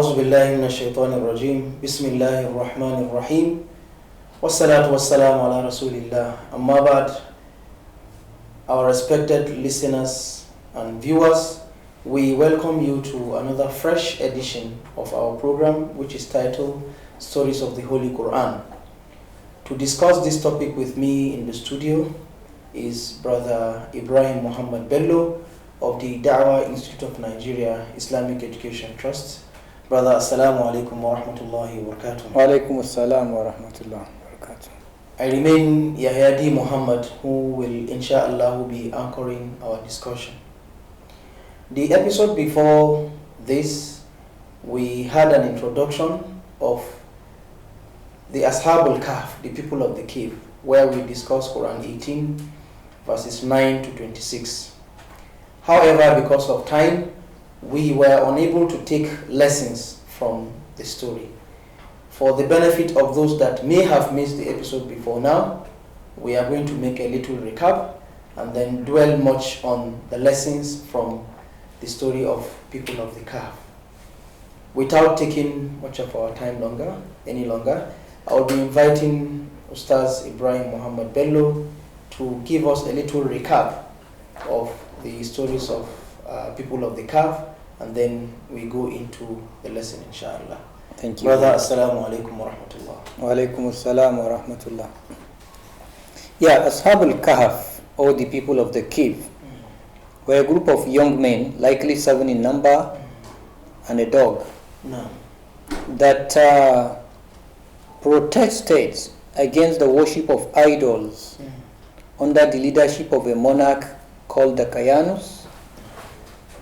أعوذ بالله من الشيطان الرجيم بسم الله الرحمن الرحيم والصلاة والسلام على رسول الله أما بعد. Our respected listeners and viewers, we welcome you to another fresh edition of our program, which is titled Stories of the Holy Qur'an. To discuss this topic with me in the studio is Brother Ibrahim Muhammad Bello of the Da'wah Institute of Nigeria Islamic Education Trust. Brother, Assalamu alaikum wa rahmatullahi wa barakatuh. Wa alaikum assalam wa rahmatullahi wa barakatuh. I remain Yahya D. Muhammad, who will inshallah be anchoring our discussion. The episode before this, we had an introduction of the Ashab al-Kahf, the people of the cave, where we discussed Quran 18, verses 9 to 26. However, because of time, we were unable to take lessons from the story. For the benefit of those that may have missed the episode before now, we are going to make a little recap and then dwell much on the lessons from the story of people of the Kahf. Without taking much of our time any longer, I will be inviting Ustaz Ibrahim Muhammad Bello to give us a little recap of the stories of people of the Kahf, and then we go into the lesson, inshallah. Thank you. Brother, assalamu alaikum wa rahmatullah. Wa alaikum assalam wa rahmatullah. Yeah, Ashab al-Kahf, or the people of the cave, were a group of young men, likely 7 in number, and a dog, that protested against the worship of idols under the leadership of a monarch called the Kayanus.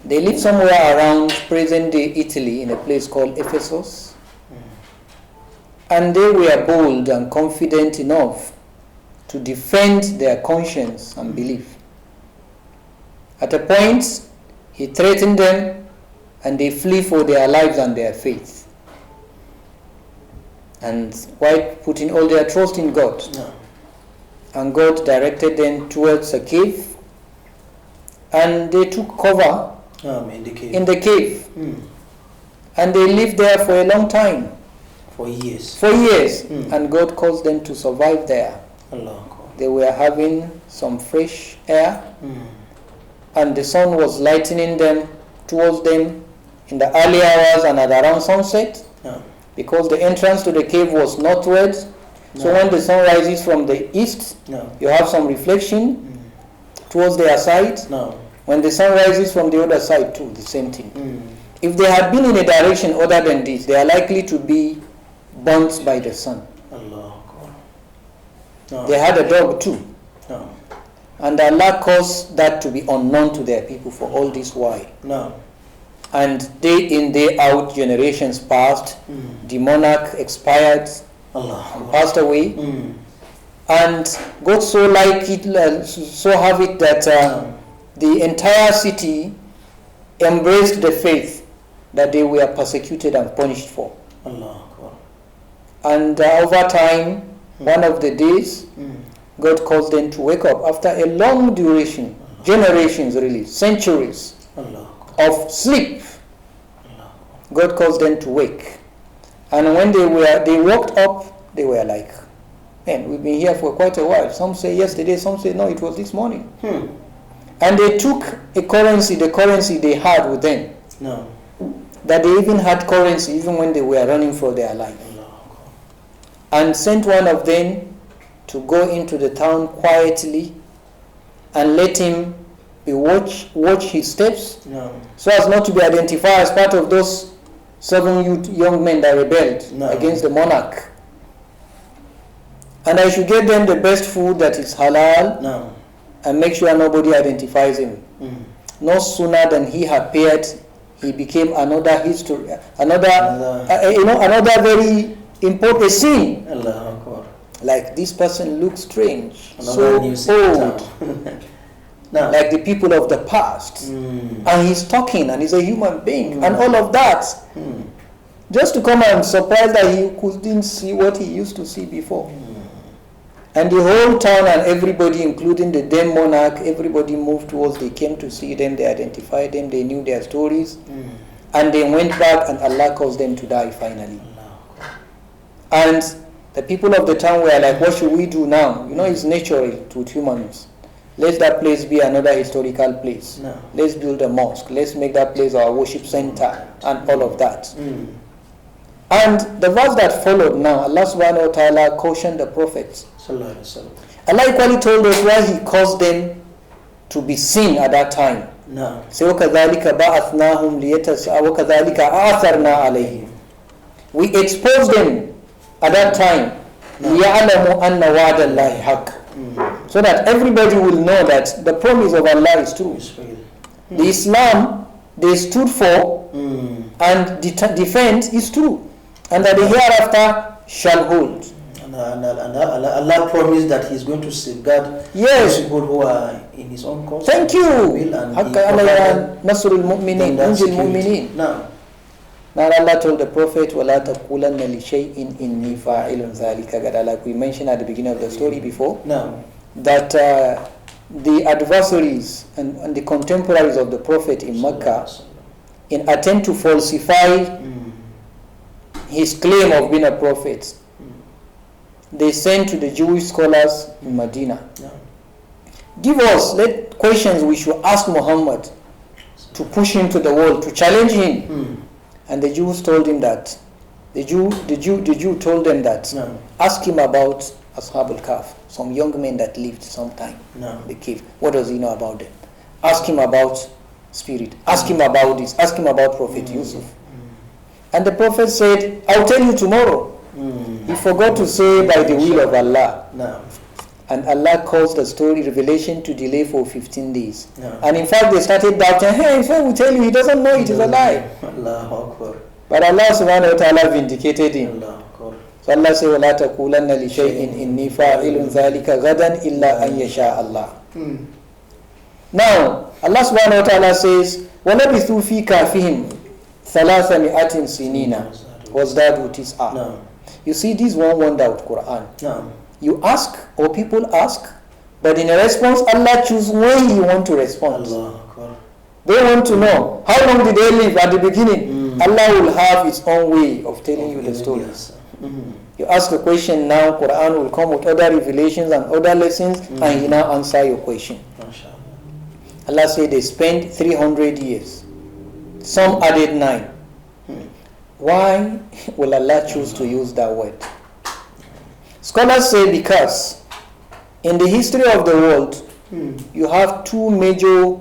They lived somewhere around present-day Italy in a place called Ephesus. And they were bold and confident enough to defend their conscience and belief. At a point, he threatened them and they flee for their lives and their faith. And while putting all their trust in God. And God directed them towards a cave. And they took cover in the cave. And they lived there for a long time. For years. And God caused them to survive there. Allah. They were having some fresh air. And the sun was lightening them towards them in the early hours and at around sunset. Because the entrance to the cave was northward. So when the sun rises from the east, you have some reflection towards their side. When the sun rises from the other side too, the same thing. If they had been in a direction other than this, they are likely to be burnt by the sun. They had a dog too. And Allah caused that to be unknown to their people for all this while. And day in, day out, generations passed. The monarch expired and passed away. And God so like it, so have it that the entire city embraced the faith that they were persecuted and punished for. And over time, one of the days, God caused them to wake up after a long duration, generations really, centuries of sleep. God caused them to wake. And when they woke up, they were like, man, we've been here for quite a while. Some say yesterday, some say no, it was this morning. And they took a currency, the currency they had with them. That they even had currency even when they were running for their life. And sent one of them to go into the town quietly and let him watch his steps so as not to be identified as part of those 7 young men that rebelled against the monarch. And I should get them the best food that is halal and make sure nobody identifies him. No sooner than he appeared, he became another history, another very important scene. Like this person looks strange, so old, like the people of the past. And he's talking and he's a human being and all of that. Just to come and surprise that he couldn't see what he used to see before. And the whole town and everybody, including the then monarch, everybody moved towards, they came to see them, they identified them, they knew their stories. And they went back and Allah caused them to die finally. And the people of the town were like, what should we do now? You know, it's natural to humans. Let that place be another historical place. No. Let's build a mosque. Let's make that place our worship center and all of that. And the verse that followed now, Allah subhanahu wa ta'ala cautioned the prophets. Allah equally told us why He caused them to be seen at that time. No. So وَكَذَلِكَ بَعَثْنَاهُمْ وَكَذَلِكَ أَعْثَرْنَا عَلَيْهِمْ. We exposed them at that time لِيَعْلَمُوا أَنَّ وَعْدَ اللَّهِ حَقٌّ, so that everybody will know that the promise of Allah is true. The Islam they stood for and defend is true, and that the hereafter shall hold. And Allah promised that He is going to safeguard people who are in His own cause. Thank you. Nasrul Mu'minin. Now Allah told the Prophet, وَلَا تَقُولَنَّ لِشَيْءٍ إِنِّي فَاعِلٌ ذَلِكَ. Like we mentioned at the beginning of the story before, that the adversaries and the contemporaries of the Prophet in Mecca, in attempt to falsify his claim of being a prophet, they sent to the Jewish scholars in Medina. Give us questions we should ask Muhammad to push him to the world, to challenge him. And the Jews told him that, the Jew told them that, ask him about Ashab al-Kahf, some young men that lived sometime in the cave. What does he know about them? Ask him about spirit. Ask him about this. Ask him about Prophet Yusuf. And the Prophet said, I'll tell you tomorrow. He forgot to say by the will of Allah. And Allah caused the story revelation to delay for 15 days. And in fact they started doubting, hey, if I will tell you, he doesn't know it is a lie. But Allah subhanahu wa ta'ala vindicated him. So Allah said, وَلَا تَقُولَنَّ لِشَيْءٍ إِنِّي فَاعِلٌ ذَلِكَ غَدًا إِلَّا أَن يَشَاءَ اللَّهُ. Now Allah subhanahu wa ta'ala says, وَلَبِثُوا فِي كَافِهِمْ ثَلَاثَمِئَةٍ سِنِينَ وَازْدَادُوا تِسْعًا. You see, this one wonder of Qur'an. You ask, or people ask, but in a response, Allah chooses when He wants to respond. They want to know, how long did they live at the beginning? Allah will have His own way of telling you the stories. You ask a question now, Quran will come with other revelations and other lessons, and He now answer your question. Allah said they spent 300 years. Some added 9. Why will Allah choose to use that word? Scholars say because in the history of the world, you have two major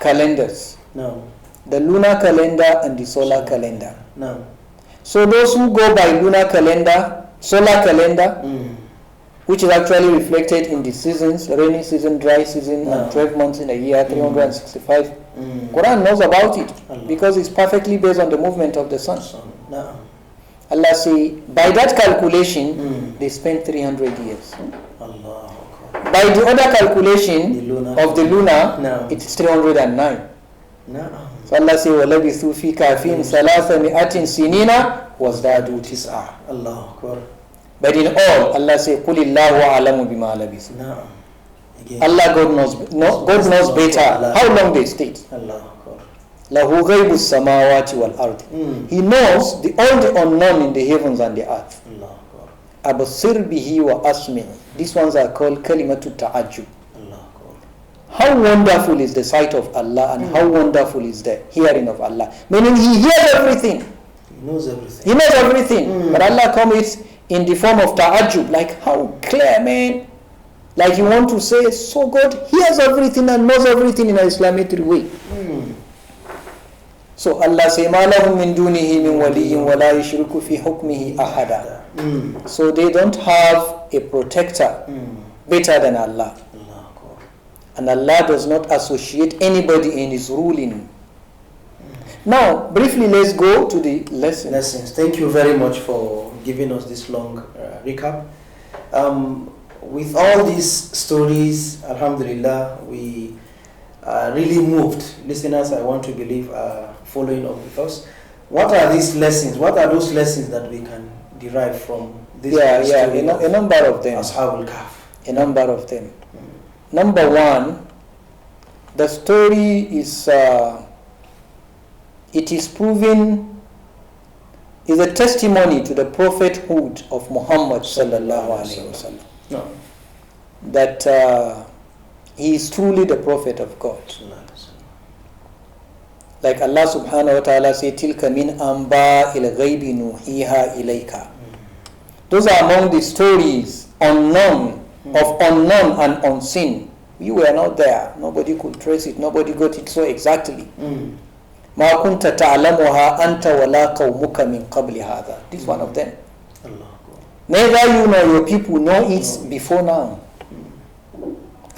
calendars. The lunar calendar and the solar calendar. So those who go by lunar calendar, solar calendar, which is actually reflected in the seasons, rainy season, dry season, and 12 months in a year, 365. Quran knows about it because it's perfectly based on the movement of the sun. Allah say, by that calculation, they spent 300 years. By the other calculation of the lunar, it is 309. So Allah say, وَلَبِثُوا فِي كَافِهِمْ ثَلَاثَمِئَةٍ سِنِينَ وَازْدَادُوا تِسْعًا. But in all, Allah say, قُلِ اللَّهُ أَعْلَمُ بِمَا لَبِثُوا. Allah, God knows better how long they stayed. لَهُ غَيْبُ السَّمَاوَاتِ وَالْأَرْضِ. He knows all the unknown in the heavens and the earth. أَبْصِرْ بِهِ وَأَسْمِعْ. These ones are called kalimatu ta'ajjub. How wonderful is the sight of Allah, and how wonderful is the hearing of Allah. Meaning He hears everything. He knows everything. He knows everything. But Allah comes in the form of ta'ajjub. Like how clear, man. Like you want to say, so God hears everything and knows everything in an Islamic way. So Allah say, مَا لَهُم مِّن دُونِهِ مِن وَلِيٍّ وَلَا يُشْرِكُ فِي حُكْمِهِ أَحَدًا. So they don't have a protector better than Allah. And Allah does not associate anybody in His ruling. Now, briefly, let's go to the lessons. Thank you very much for giving us this long recap. With all these stories, alhamdulillah, we are really moved. Listeners, I want to believe, are following up with us. What are these lessons? What are those lessons that we can derive from this story? A number of them. Ashab al-Kahf. A number of them. Number one, the story is it is proven, is a testimony to the prophethood of Muhammad sallallahu alaihi wasallam. No. That he is truly the prophet of God. Like Allah subhanahu wa ta'ala said, Tilka min amba il ghaybi nuhiha ilayka. Those are among the stories unknown, of unknown and unseen. You were not there. Nobody could trace it. Nobody got it so exactly. Ma kunta ta'lamuha anta wala qawmuka min qabli hadha. This is one of them. Neither you nor your people know it before now.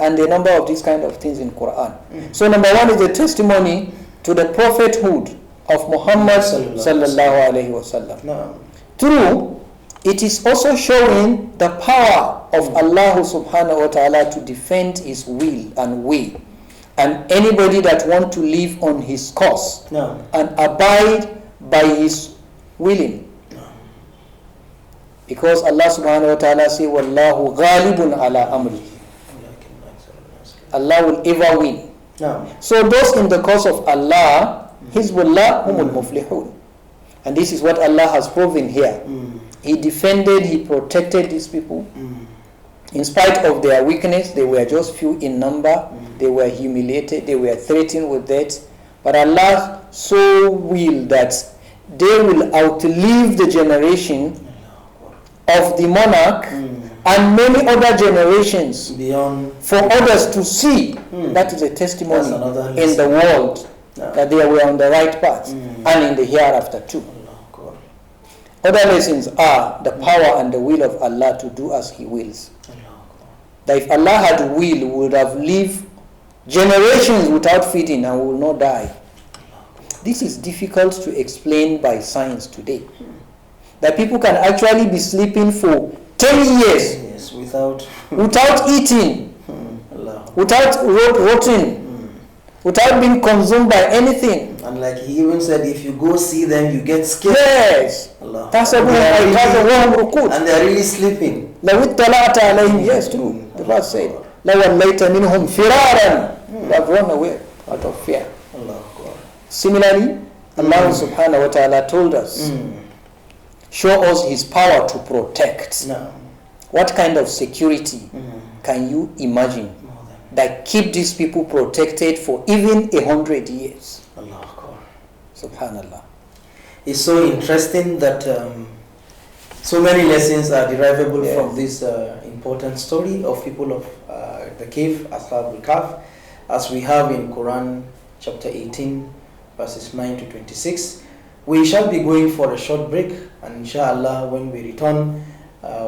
And the number of these kind of things in Qur'an. So number one is the testimony to the prophethood of Muhammad sallallahu alaihi wasallam. True, it is also showing the power of Allah subhanahu wa ta'ala to defend his will and way. And anybody that want to live on his course and abide by his willing. Because Allah subhanahu wa ta'ala say, Wallahu ghalibun ala amri. Allah will ever win. So those in the cause of Allah, Hizbullah humul muflihun. And this is what Allah has proven here. He defended, he protected these people. In spite of their weakness, they were just few in number. They were humiliated, they were threatened with death. But Allah so willed that they will outlive the generation of the monarch and many other generations beyond for others to see. That is a testimony in the world that they were on the right path and in the hereafter too. Other lessons are the power and the will of Allah to do as He wills. That if Allah had will, we would have lived generations without feeding and we will not die. This is difficult to explain by science today. That people can actually be sleeping for 10 years without eating, without rotting, without being consumed by anything. And like he even said, if you go see them, you get scared. Yes. That's a one. And they're really sleeping. Yes, true. The verse said, they have run away out of fear. Similarly, Allah subhanahu wa ta'ala told us, show us His power to protect. What kind of security can you imagine that keep these people protected for even 100 years? Subhanallah. It's so interesting that so many lessons are derivable from this important story of people of the cave, Ashab al-Kahf, as we have in Quran chapter 18 verses 9 to 26. We shall be going for a short break, and inshallah when we return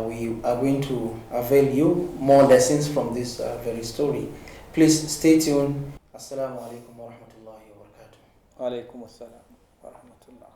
we are going to avail you more lessons from this very story. Please stay tuned. Assalamu alaikum wa rahmatullahi wa barakatuh. Wa alaikum assalam wa rahmatullah.